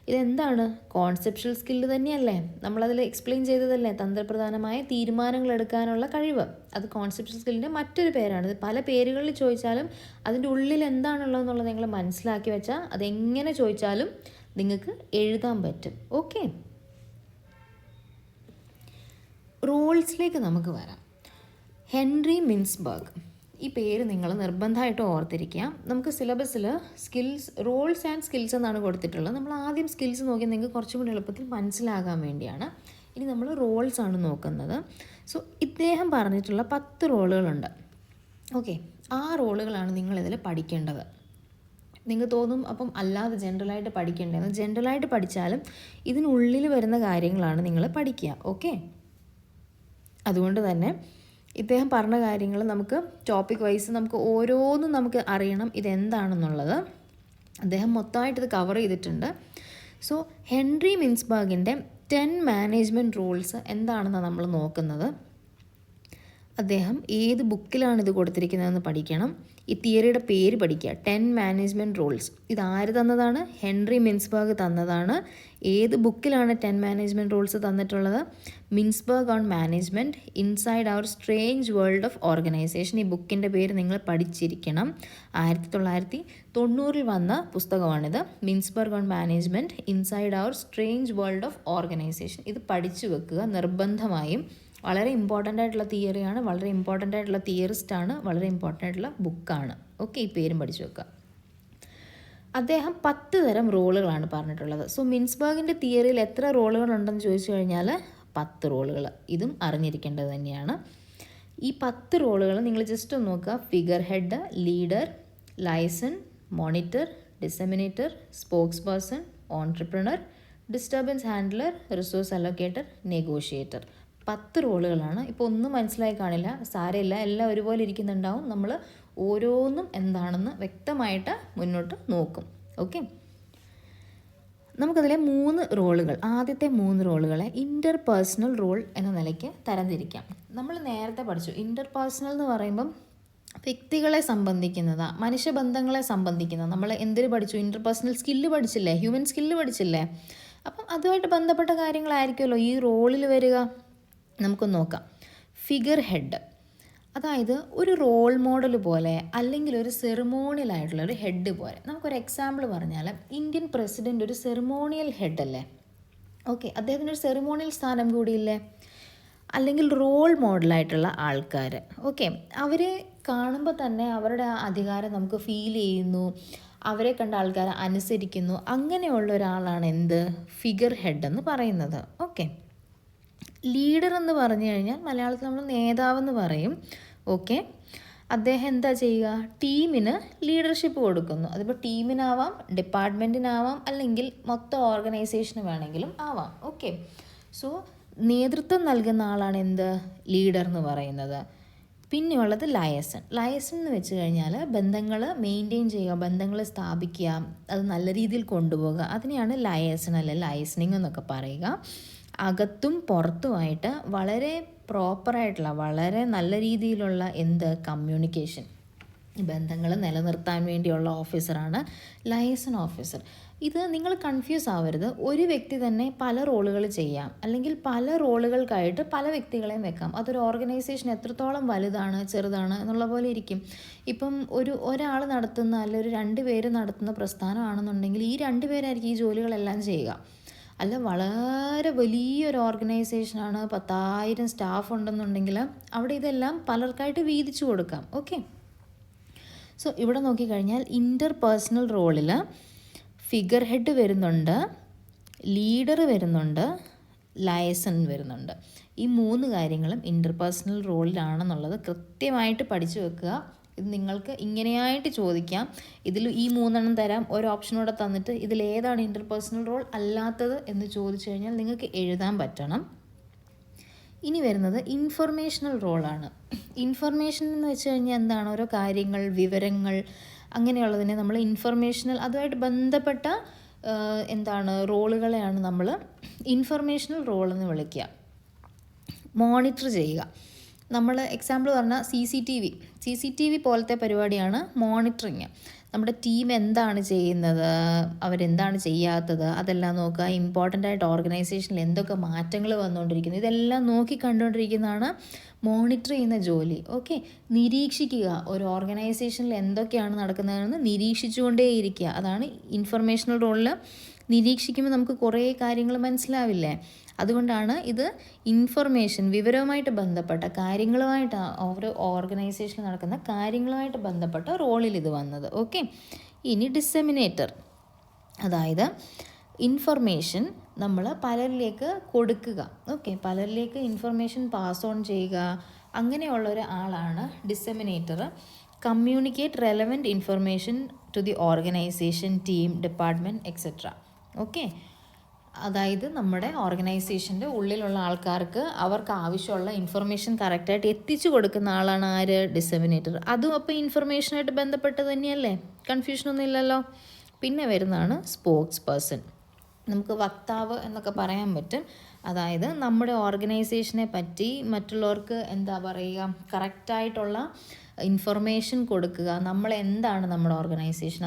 ഇതെന്താണ്? കോൺസെപ്ച്വൽ സ്കില്ല് തന്നെയല്ലേ? നമ്മളതിൽ എക്സ്പ്ലെയിൻ ചെയ്തതല്ലേ, തന്ത്രപ്രധാനമായ തീരുമാനങ്ങൾ എടുക്കാനുള്ള കഴിവ്. അത് കോൺസെപ്ച്വൽ സ്കില്ലിൻ്റെ മറ്റൊരു പേരാണ്. ഇത് പല പേരുകളിൽ ചോദിച്ചാലും അതിൻ്റെ ഉള്ളിൽ എന്താണുള്ളതെന്നുള്ളത് നിങ്ങൾ മനസ്സിലാക്കി വെച്ചാൽ അതെങ്ങനെ ചോദിച്ചാലും നിങ്ങൾക്ക് എഴുതാൻ പറ്റും. ഓക്കെ, റോൾസിലേക്ക് നമുക്ക് വരാം. ഹെൻറി മിൻസ്ബർഗ്, ഈ പേര് നിങ്ങൾ നിർബന്ധമായിട്ട് ഓർത്തിരിക്കുക. നമുക്ക് സിലബസിൽ സ്കിൽസ്, റോൾസ് ആൻഡ് സ്കിൽസ് എന്നാണ് കൊടുത്തിട്ടുള്ളത്. നമ്മൾ ആദ്യം സ്കിൽസ് നോക്കി നിങ്ങൾക്ക് കുറച്ചും കൂടി എളുപ്പത്തിൽ മനസ്സിലാകാൻ വേണ്ടിയാണ്. ഇനി നമ്മൾ റോൾസ് ആണ് നോക്കുന്നത്. സോ ഇദ്ദേഹം പറഞ്ഞിട്ടുള്ള 10 റോളുകളുണ്ട്. ഓക്കെ, ആ റോളുകളാണ് നിങ്ങളിതിൽ പഠിക്കേണ്ടത്. നിങ്ങൾക്ക് തോന്നും അപ്പം അല്ലാതെ ജനറലായിട്ട് പഠിക്കേണ്ടതെന്ന്. ജനറലായിട്ട് പഠിച്ചാലും ഇതിനുള്ളിൽ വരുന്ന കാര്യങ്ങളാണ് നിങ്ങൾ പഠിക്കുക. ഓക്കെ, അതുകൊണ്ട് തന്നെ ഇദ്ദേഹം പറഞ്ഞ കാര്യങ്ങൾ നമുക്ക് ടോപ്പിക് വൈസ് നമുക്ക് ഓരോന്നും നമുക്ക് അറിയണം ഇതെന്താണെന്നുള്ളത്. അദ്ദേഹം മൊത്തമായിട്ട് ഇത് കവർ ചെയ്തിട്ടുണ്ട്. സോ ഹെൻറി മിൻസ്ബർഗിൻ്റെ 10 മാനേജ്മെൻറ്റ് റൂൾസ് എന്താണെന്നാണ് നമ്മൾ നോക്കുന്നത്. അദ്ദേഹം ഏത് ബുക്കിലാണ് ഇത് കൊടുത്തിരിക്കുന്നതെന്ന് പഠിക്കണം. ഈ തിയറിയുടെ പേര് പഠിക്കുക, 10 മാനേജ്മെൻറ്റ് റൂൾസ്. ഇത് ആര് തന്നതാണ്? ഹെൻറി മിൻസ്ബർഗ് തന്നതാണ്. ഏത് ബുക്കിലാണ് 10 മാനേജ്മെൻറ്റ് റൂൾസ് തന്നിട്ടുള്ളത്? Mintzberg on management inside our strange world of organization. ഈ ബുക്കിൻ്റെ പേര് നിങ്ങൾ പഠിച്ചിരിക്കണം. 1990 വന്ന പുസ്തകമാണിത്. Mintzberg on management inside our strange world of organization. ഇത് പഠിച്ചു വെക്കുക നിർബന്ധമായും. വളരെ ഇമ്പോർട്ടൻ്റ് ആയിട്ടുള്ള തിയറിയാണ്, വളരെ ഇമ്പോർട്ടൻ്റ് ആയിട്ടുള്ള തിയറിസ്റ്റാണ്, വളരെ ഇമ്പോർട്ടൻ്റ് ആയിട്ടുള്ള ബുക്കാണ്. ഓക്കെ, ഈ പേരും പഠിച്ചു വെക്കുക. അദ്ദേഹം 10 തരം റോളുകളാണ് പറഞ്ഞിട്ടുള്ളത്. സോ മിൻസ്ബർഗിൻ്റെ തിയറിയിൽ എത്ര റോളുകളുണ്ടെന്ന് ചോദിച്ചു കഴിഞ്ഞാൽ 10 റോളുകൾ. ഇതും അറിഞ്ഞിരിക്കേണ്ടത് തന്നെയാണ്. ഈ 10 റോളുകൾ നിങ്ങൾ ജസ്റ്റ് ഒന്ന് നോക്കുക. Figurehead, leader, liaison, monitor, disseminator, spokesperson, entrepreneur, disturbance handler, resource allocator, negotiator. 10 റോളുകളാണ്. ഇപ്പോൾ ഒന്നും മനസ്സിലായി കാണില്ല, സാരമില്ല, എല്ലാം ഒരുപോലെ ഇരിക്കുന്നുണ്ടാവും. നമ്മൾ ഓരോന്നും എന്താണെന്ന് വ്യക്തമായിട്ട് മുന്നോട്ട് നോക്കും. ഓക്കെ, നമുക്കതിലെ 3 റോളുകൾ, ആദ്യത്തെ 3 റോളുകളെ ഇൻ്റർപേഴ്സണൽ റോൾ എന്ന നിലയ്ക്ക് തരംതിരിക്കാം. നമ്മൾ നേരത്തെ പഠിച്ചു, ഇൻ്റർപേഴ്സണൽ എന്ന് പറയുമ്പം വ്യക്തികളെ സംബന്ധിക്കുന്നതാണ്, മനുഷ്യബന്ധങ്ങളെ സംബന്ധിക്കുന്നത്. നമ്മൾ എന്തിന് പഠിച്ചു? ഇൻ്റർപേഴ്സണൽ സ്കില്ല് പഠിച്ചില്ലേ, ഹ്യൂമൻ സ്കില്ല് പഠിച്ചില്ലേ? അപ്പം അതുമായിട്ട് ബന്ധപ്പെട്ട കാര്യങ്ങളായിരിക്കുമല്ലോ ഈ റോളിൽ വരിക. നമുക്കൊന്ന് നോക്കാം. ഫിഗർ ഹെഡ്, അതായത് ഒരു റോൾ മോഡൽ പോലെ അല്ലെങ്കിൽ ഒരു സെറിമോണിയൽ ആയിട്ടുള്ള ഒരു ഹെഡ് പോലെ. നമുക്കൊരു എക്സാമ്പിൾ പറഞ്ഞാൽ ഇന്ത്യൻ പ്രസിഡൻ്റ് ഒരു സെറിമോണിയൽ ഹെഡ് അല്ലേ? ഓക്കെ, അദ്ദേഹത്തിനൊരു സെറിമോണിയൽ സ്ഥാനം കൂടിയില്ലേ? അല്ലെങ്കിൽ റോൾ മോഡലായിട്ടുള്ള ആൾക്കാർ, ഓക്കെ, അവരെ കാണുമ്പോൾ തന്നെ അവരുടെ അധികാരം നമുക്ക് ഫീൽ ചെയ്യുന്നു, അവരെ കണ്ട ആൾക്കാരെ അനുസരിക്കുന്നു. അങ്ങനെയുള്ള ഒരാളാണ് എന്ത്? ഫിഗർ ഹെഡ് എന്ന് പറയുന്നത്. ഓക്കെ, ലീഡർ എന്ന് പറഞ്ഞു കഴിഞ്ഞാൽ മലയാളത്തിൽ നമ്മൾ നേതാവെന്ന് പറയും. ഓക്കെ, അദ്ദേഹം എന്താ ചെയ്യുക? ടീമിന് ലീഡർഷിപ്പ് കൊടുക്കുന്നു. അതിപ്പോൾ ടീമിനാവാം, ഡിപ്പാർട്ട്മെൻറ്റിനാവാം, അല്ലെങ്കിൽ മൊത്തം ഓർഗനൈസേഷന് വേണമെങ്കിലും ആവാം. ഓക്കെ, സോ നേതൃത്വം നൽകുന്ന ആളാണ് എന്ത്? ലീഡർ എന്ന് പറയുന്നത്. പിന്നെയുള്ളത് ലയസൺ. ലയസൺ എന്ന് വെച്ച് കഴിഞ്ഞാൽ ബന്ധങ്ങൾ മെയിൻറ്റെയിൻ ചെയ്യുക, ബന്ധങ്ങൾ സ്ഥാപിക്കുക, അത് നല്ല രീതിയിൽ കൊണ്ടുപോകുക. അതിനെയാണ് ലയസൺ അല്ലെ ലയസണിങ് എന്നൊക്കെ പറയുക. അകത്തും പുറത്തുമായിട്ട് വളരെ പ്രോപ്പറായിട്ടുള്ള, വളരെ നല്ല രീതിയിലുള്ള കമ്മ്യൂണിക്കേഷൻ, ബന്ധങ്ങൾ നിലനിർത്താൻ വേണ്ടിയുള്ള ഓഫീസറാണ് ലയസൺ ഓഫീസർ. ഇത് നിങ്ങൾ കൺഫ്യൂസ് ആവരുത്. ഒരു വ്യക്തി തന്നെ പല റോളുകൾ ചെയ്യാം, അല്ലെങ്കിൽ പല റോളുകൾക്കായിട്ട് പല വ്യക്തികളെയും വെക്കാം. അതൊരു ഓർഗനൈസേഷൻ എത്രത്തോളം വലുതാണ് ചെറുതാണ് എന്നുള്ള പോലെ ഇരിക്കും. ഇപ്പം ഒരാൾ നടത്തുന്ന, അല്ലെങ്കിൽ 2 പേര് നടത്തുന്ന പ്രസ്ഥാനമാണെന്നുണ്ടെങ്കിൽ ഈ 2 പേരായിരിക്കും ഈ ജോലികളെല്ലാം ചെയ്യുക. അല്ല, വളരെ വലിയൊരു ഓർഗനൈസേഷനാണ്, 10,000 സ്റ്റാഫ് ഉണ്ടെന്നുണ്ടെങ്കിൽ അവിടെ ഇതെല്ലാം പലർക്കായിട്ട് വീതിച്ചു കൊടുക്കാം. ഓക്കെ, സോ ഇവിടെ നോക്കിക്കഴിഞ്ഞാൽ ഇൻ്റർപേഴ്സണൽ റോളിൽ ഫിഗർ ഹെഡ് വരുന്നുണ്ട്, ലീഡർ വരുന്നുണ്ട്, ലയസൺ വരുന്നുണ്ട്. ഈ 3 കാര്യങ്ങളും ഇൻ്റർപേഴ്സണൽ റോളിലാണെന്നുള്ളത് കൃത്യമായിട്ട് പഠിച്ചു വെക്കുക. ഇത് നിങ്ങൾക്ക് ഇങ്ങനെയായിട്ട് ചോദിക്കാം. ഇതിൽ ഈ 3 തരാം, ഒരു ഓപ്ഷനോടെ തന്നിട്ട് ഇതിലേതാണ് ഇൻ്റർപേഴ്സണൽ റോൾ അല്ലാത്തത് എന്ന് ചോദിച്ചു കഴിഞ്ഞാൽ നിങ്ങൾക്ക് എഴുതാൻ പറ്റണം. ഇനി വരുന്നത് ഇൻഫർമേഷണൽ റോളാണ്. ഇൻഫർമേഷൻ എന്ന് വെച്ച് കഴിഞ്ഞാൽ എന്താണ്? ഓരോ കാര്യങ്ങൾ, വിവരങ്ങൾ, അങ്ങനെയുള്ളതിനെ നമ്മൾ ഇൻഫർമേഷണൽ, അതുമായിട്ട് ബന്ധപ്പെട്ട റോളുകളെയാണ് നമ്മൾ ഇൻഫർമേഷണൽ റോൾ എന്ന് വിളിക്കുക. മോണിറ്റർ ചെയ്യുക. നമ്മൾ എക്സാമ്പിൾ പറഞ്ഞാൽ CCTV പോലത്തെ പരിപാടിയാണ് മോണിറ്ററിങ്. നമ്മുടെ ടീം എന്താണ് ചെയ്യുന്നത്, അവരെന്താണ് ചെയ്യാത്തത്, അതെല്ലാം നോക്കുക. ഇമ്പോർട്ടൻ്റ് ആയിട്ട് ഓർഗനൈസേഷനിൽ എന്തൊക്കെ മാറ്റങ്ങൾ വന്നുകൊണ്ടിരിക്കുന്നു, ഇതെല്ലാം നോക്കി കണ്ടുകൊണ്ടിരിക്കുന്നതാണ് മോണിറ്റർ ചെയ്യുന്ന ജോലി. ഓക്കെ, നിരീക്ഷിക്കുക. ഒരു ഓർഗനൈസേഷനിൽ എന്തൊക്കെയാണ് നടക്കുന്നതെന്ന് നിരീക്ഷിച്ചുകൊണ്ടേയിരിക്കുക. അതാണ് ഇൻഫർമേഷണൽ റോളിൽ. നിരീക്ഷിക്കുമ്പോൾ നമുക്ക് കുറേ കാര്യങ്ങൾ മനസ്സിലാവില്ലേ? അതുകൊണ്ടാണ് ഇത് ഇൻഫർമേഷൻ, വിവരവുമായിട്ട് ബന്ധപ്പെട്ട കാര്യങ്ങളുമായിട്ട്, ഓരോ ഓർഗനൈസേഷനിൽ നടക്കുന്ന കാര്യങ്ങളുമായിട്ട് ബന്ധപ്പെട്ട റോളിൽ ഇത് വന്നത്. ഓക്കെ, ഇനി ഡിസെമിനേറ്റർ, അതായത് ഇൻഫർമേഷൻ നമ്മൾ പലരിലേക്ക് കൊടുക്കുക. ഓക്കെ, പലരിലേക്ക് ഇൻഫർമേഷൻ പാസ് ഓൺ ചെയ്യുക, അങ്ങനെയുള്ള ഒരാളാണ് disseminator. Communicate relevant information to the organization, team, department etcetera. Okay, അതായത് നമ്മുടെ ഓർഗനൈസേഷൻ്റെ ഉള്ളിലുള്ള ആൾക്കാർക്ക് അവർക്ക് ആവശ്യമുള്ള ഇൻഫർമേഷൻ കറക്റ്റായിട്ട് എത്തിച്ചു കൊടുക്കുന്ന ആളാണ് ആര്? ഡിസെമിനേറ്റർ. അതും അപ്പോൾ ഇൻഫർമേഷനായിട്ട് ബന്ധപ്പെട്ട് തന്നെയല്ലേ? കൺഫ്യൂഷനൊന്നും ഇല്ലല്ലോ. പിന്നെ വരുന്നതാണ് സ്പോക്സ് പേഴ്സൺ. നമുക്ക് വക്താവ് എന്നൊക്കെ പറയാൻ പറ്റും. അതായത് നമ്മുടെ ഓർഗനൈസേഷനെ പറ്റി മറ്റുള്ളവർക്ക് എന്താ പറയുക, കറക്റ്റായിട്ടുള്ള ഇൻഫർമേഷൻ കൊടുക്കുക. നമ്മളെന്താണ് നമ്മുടെ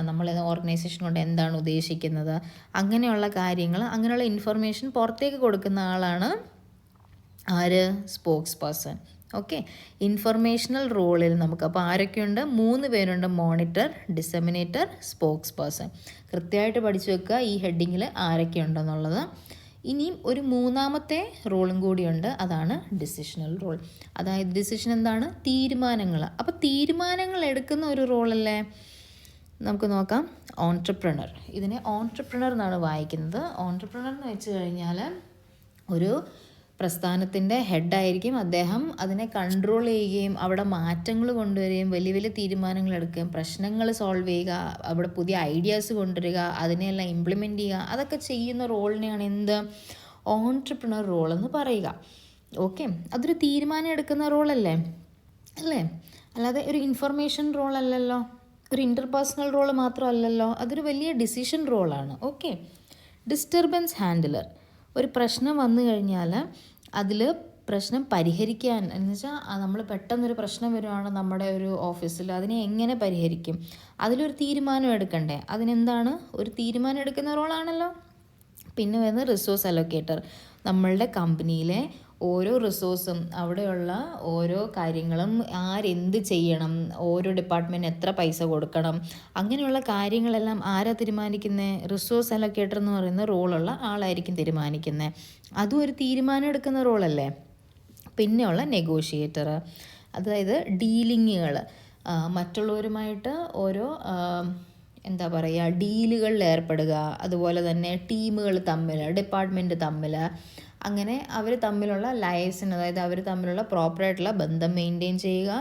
നമ്മൾ ഓർഗനൈസേഷൻ കൊണ്ട് എന്താണ് ഉദ്ദേശിക്കുന്നത്, അങ്ങനെയുള്ള കാര്യങ്ങൾ, അങ്ങനെയുള്ള ഇൻഫർമേഷൻ പുറത്തേക്ക് കൊടുക്കുന്ന ആളാണ് ആര്? Spokes person. ഓക്കെ, ഇൻഫർമേഷണൽ റോളിൽ നമുക്ക് അപ്പോൾ ആരൊക്കെയുണ്ട്? 3 പേരുണ്ട്: മോണിറ്റർ, ഡിസെമിനേറ്റർ, സ്പോക്സ് പേഴ്സൺ. കൃത്യമായിട്ട് പഠിച്ചു വെക്കുക ഈ ഹെഡിങ്ങിൽ ആരൊക്കെയുണ്ടെന്നുള്ളത്. ഇനിയും ഒരു 3ാമത്തെ റോളും കൂടിയുണ്ട്, അതാണ് ഡിസിഷണൽ റോൾ. അതായത് ഡിസിഷൻ എന്താണ്? തീരുമാനങ്ങൾ. അപ്പോൾ തീരുമാനങ്ങൾ എടുക്കുന്ന ഒരു റോളല്ലേ? നമുക്ക് നോക്കാം. ഓൺട്രപ്രണർ. ഇതിനെ ഓൺട്രപ്രണർ എന്നാണ് വായിക്കുന്നത്. ഓൺട്രപ്രണർ എന്ന് വെച്ച് കഴിഞ്ഞാൽ ഒരു പ്രസ്ഥാനത്തിൻ്റെ ഹെഡായിരിക്കും അദ്ദേഹം. അതിനെ കൺട്രോൾ ചെയ്യുകയും അവിടെ മാറ്റങ്ങൾ കൊണ്ടുവരികയും വലിയ വലിയ തീരുമാനങ്ങൾ എടുക്കുകയും പ്രശ്നങ്ങൾ സോൾവ് ചെയ്യുക, അവിടെ പുതിയ ഐഡിയാസ് കൊണ്ടുവരിക, അതിനെല്ലാം ഇംപ്ലിമെൻറ്റ് ചെയ്യുക, അതൊക്കെ ചെയ്യുന്ന റോളിനെയാണ് എന്ത്? ഓൺട്രപ്രണർ റോൾ എന്ന് പറയുക. ഓക്കെ, അതൊരു തീരുമാനം എടുക്കുന്ന റോളല്ലേ? അല്ലേ? അല്ലാതെ ഒരു ഇൻഫർമേഷൻ റോൾ അല്ലല്ലോ, ഒരു ഇൻ്റർപേഴ്സണൽ റോൾ മാത്രമല്ലല്ലോ, അതൊരു വലിയ ഡിസിഷൻ റോളാണ്. Okay, disturbance handler. ഒരു പ്രശ്നം വന്നു കഴിഞ്ഞാൽ അതിൽ പ്രശ്നം പരിഹരിക്കാൻ, എന്ന് വെച്ചാൽ നമ്മൾ പെട്ടെന്നൊരു പ്രശ്നം വരുവാണ് നമ്മുടെ ഒരു ഓഫീസിൽ, അതിനെ എങ്ങനെ പരിഹരിക്കും, അതിലൊരു തീരുമാനം എടുക്കണ്ടേ? അതിനെന്താണ്? ഒരു തീരുമാനം എടുക്കുന്ന റോളാണല്ലോ. പിന്നെ വരുന്നത് റിസോഴ്സ് അലോക്കേറ്റർ. നമ്മളുടെ കമ്പനിയിലെ ഓരോ റിസോഴ്സും, അവിടെയുള്ള ഓരോ കാര്യങ്ങളും, ആരെന്ത് ചെയ്യണം, ഓരോ ഡിപ്പാർട്ട്മെൻറ്റ് എത്ര പൈസ കൊടുക്കണം, അങ്ങനെയുള്ള കാര്യങ്ങളെല്ലാം ആരാ തീരുമാനിക്കുന്നത്? റിസോഴ്സ് അലോക്കേറ്റർ എന്ന് പറയുന്ന റോളുള്ള ആളായിരിക്കും തീരുമാനിക്കുന്നത്. അതും ഒരു തീരുമാനം എടുക്കുന്ന റോളല്ലേ. പിന്നെയുള്ള നെഗോഷിയേറ്റർ, അതായത് ഡീലിങ്ങുകൾ, മറ്റുള്ളവരുമായിട്ട് ഓരോ എന്താ പറയുക, ഡീലുകളിൽ ഏർപ്പെടുക. അതുപോലെ തന്നെ ടീമുകൾ തമ്മിൽ, ഡിപ്പാർട്ട്മെൻറ്റ് തമ്മിൽ, അങ്ങനെ അവർ തമ്മിലുള്ള ലൈസിന്, അതായത് അവർ തമ്മിലുള്ള പ്രോപ്പറായിട്ടുള്ള ബന്ധം മെയിൻറ്റെയിൻ ചെയ്യുക,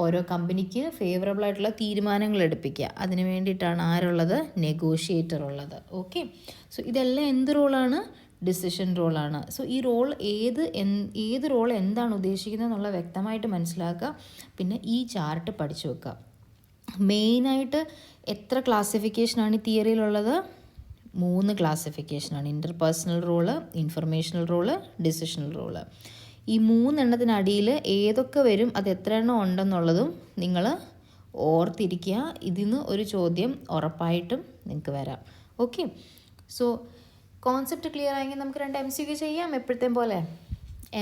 ഓരോ കമ്പനിക്ക് ഫേവറബിൾ ആയിട്ടുള്ള തീരുമാനങ്ങൾ എടുപ്പിക്കുക. അതിന് വേണ്ടിയിട്ടാണ് ആരുള്ളത്? നെഗോഷിയേറ്റർ ഉള്ളത്. ഓക്കെ, സോ ഇതെല്ലാം എന്ത് റോളാണ്? ഡിസിഷൻ റോളാണ്. സോ ഈ റോൾ ഏത് റോൾ എന്താണ് ഉദ്ദേശിക്കുന്നത് എന്നുള്ള വ്യക്തമായിട്ട് മനസ്സിലാക്കുക. പിന്നെ ഈ ചാർട്ട് പഠിച്ചു വെക്കുക. മെയിനായിട്ട് എത്ര ക്ലാസിഫിക്കേഷനാണ് ഈ തിയറിയിലുള്ളത്? 3 ക്ലാസിഫിക്കേഷനാണ്: interpersonal role, informational role, decisional role. ഈ 3 എണ്ണത്തിനടിയിൽ ഏതൊക്കെ വരും, അത് എത്ര എണ്ണം ഉണ്ടെന്നുള്ളതും നിങ്ങൾ ഓർത്തിരിക്കുക. ഇതിൽ നിന്ന് ഒരു ചോദ്യം ഉറപ്പായിട്ടും നിങ്ങൾക്ക് വരാം. ഓക്കെ, സോ കോൺസെപ്റ്റ് ക്ലിയർ ആയെങ്കിൽ നമുക്ക് 2 MCQ ചെയ്യാം. എപ്പോഴത്തേം പോലെ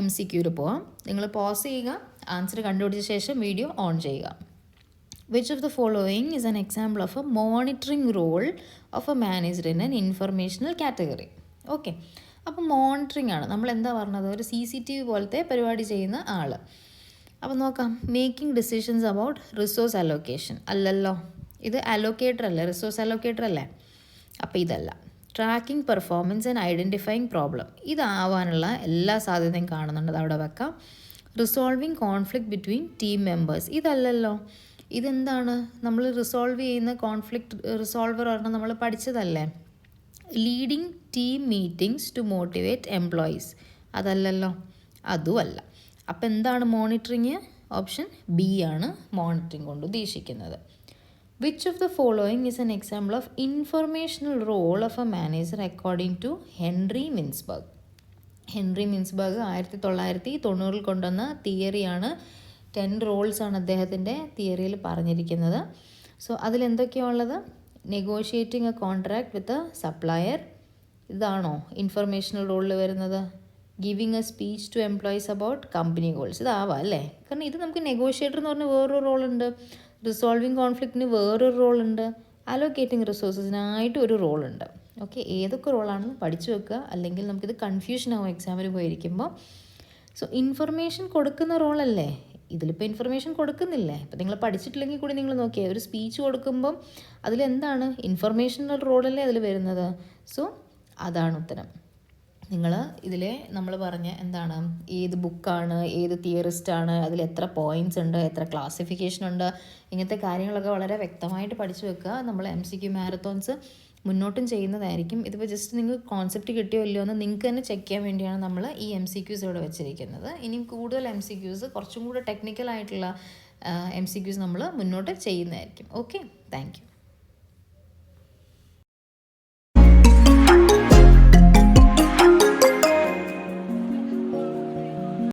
MCQയിൽ പോവാം. നിങ്ങൾ പോസ് ചെയ്യുക, ആൻസർ കണ്ടുപിടിച്ച ശേഷം വീഡിയോ ഓൺ ചെയ്യുക. Which of the following is an example of a monitoring role of a manager in an informational category? Okay, അപ്പോൾ മോണിറ്ററിങ് ആണ്. നമ്മൾ എന്താ പറഞ്ഞത്? ഒരു CCTV പോലത്തെ പരിപാടി ചെയ്യുന്ന ആൾ. അപ്പോൾ നോക്കാം. Making decisions about resource allocation അല്ലല്ലോ, ഇത് അലോക്കേറ്റർ അല്ലേ, റിസോഴ്സ് അലോക്കേറ്റർ അല്ലേ. അപ്പോൾ ഇതല്ല. Tracking performance and identifying problem, ഇതാവാനുള്ള എല്ലാ സാധ്യതയും കാണുന്നുണ്ട്, അവിടെ വെക്കാം. Resolving conflict between team members, ഇതല്ലല്ലോ. ഇതെന്താണ്? നമ്മൾ റിസോൾവ് ചെയ്യുന്ന കോൺഫ്ലിക്റ്റ് റിസോൾവർ പറഞ്ഞാൽ നമ്മൾ പഠിച്ചതല്ലേ. Leading team meetings to motivate employees, അതല്ലല്ലോ, അതുമല്ല. അപ്പം എന്താണ് മോണിറ്ററിങ്? ഓപ്ഷൻ ബി ആണ് മോണിറ്ററിങ് കൊണ്ട് ഉദ്ദേശിക്കുന്നത്. Which of the following is an example of informational role of a manager according to Henry Mintzberg? Henry Mintzberg 1990 കൊണ്ടുവന്ന തിയറിയാണ്. 10 റോൾസാണ് അദ്ദേഹത്തിൻ്റെ തിയറിയിൽ പറഞ്ഞിരിക്കുന്നത്. സോ അതിലെന്തൊക്കെയാണ് ഉള്ളത്? Negotiating a contract with a supplier, ഇതാണോ ഇൻഫർമേഷണൽ റോളിൽ വരുന്നത്? Giving a speech to employees about company goals, ഇതാവാം അല്ലേ? കാരണം ഇത് നമുക്ക് നെഗോഷിയേറ്റർ എന്ന് പറഞ്ഞ വേറൊരു റോളുണ്ട്, റിസോൾവിങ് കോൺഫ്ലിക്റ്റിന് വേറൊരു റോളുണ്ട്, അലോക്കേറ്റിംഗ് റിസോഴ്സസിനായിട്ട് ഒരു റോളുണ്ട്. ഓക്കെ, ഏതൊക്കെ റോളാണെന്ന് പഠിച്ചു വെക്കുക, അല്ലെങ്കിൽ നമുക്കിത് കൺഫ്യൂഷൻ ആവും എക്സാമിന് പോയിരിക്കുമ്പോൾ. സോ ഇൻഫർമേഷൻ കൊടുക്കുന്ന റോളല്ലേ ഇതിലിപ്പോൾ? ഇൻഫർമേഷൻ കൊടുക്കുന്നില്ലേ? ഇപ്പോൾ നിങ്ങൾ പഠിച്ചിട്ടില്ലെങ്കിൽ കൂടി നിങ്ങൾ നോക്കിയേ, ഒരു സ്പീച്ച് കൊടുക്കുമ്പം അതിലെന്താണ് ഇൻഫർമേഷണൽ റോളല്ലേ അതിൽ വരുന്നത്. സോ അതാണ് ഉത്തരം. നിങ്ങൾ ഇതിൽ നമ്മൾ പറഞ്ഞ എന്താണ്, ഏത് ബുക്കാണ്, ഏത് തിയറിസ്റ്റാണ്, അതിൽ എത്ര പോയിൻറ്റ്സ് ഉണ്ട്, എത്ര ക്ലാസിഫിക്കേഷൻ ഉണ്ട്, ഇങ്ങനത്തെ കാര്യങ്ങളൊക്കെ വളരെ വ്യക്തമായിട്ട് പഠിച്ചു വെക്കുക. നമ്മൾ MCQ മാരത്തോൺസ് മുന്നോട്ടും ചെയ്യുന്നതായിരിക്കും. ഇതിപ്പോൾ ജസ്റ്റ് നിങ്ങൾക്ക് കോൺസെപ്റ്റ് കിട്ടിയോ ഇല്ലയോ എന്ന് നിങ്ങൾക്ക് തന്നെ ചെക്ക് ചെയ്യാൻ വേണ്ടിയാണ് നമ്മൾ ഈ MCQs ഇവിടെ വെച്ചിരിക്കുന്നത്. ഇനിയും കൂടുതൽ MCQs, കുറച്ചും കൂടെ ടെക്നിക്കലായിട്ടുള്ള MCQs നമ്മൾ മുന്നോട്ട് ചെയ്യുന്നതായിരിക്കും. Okay, thank you.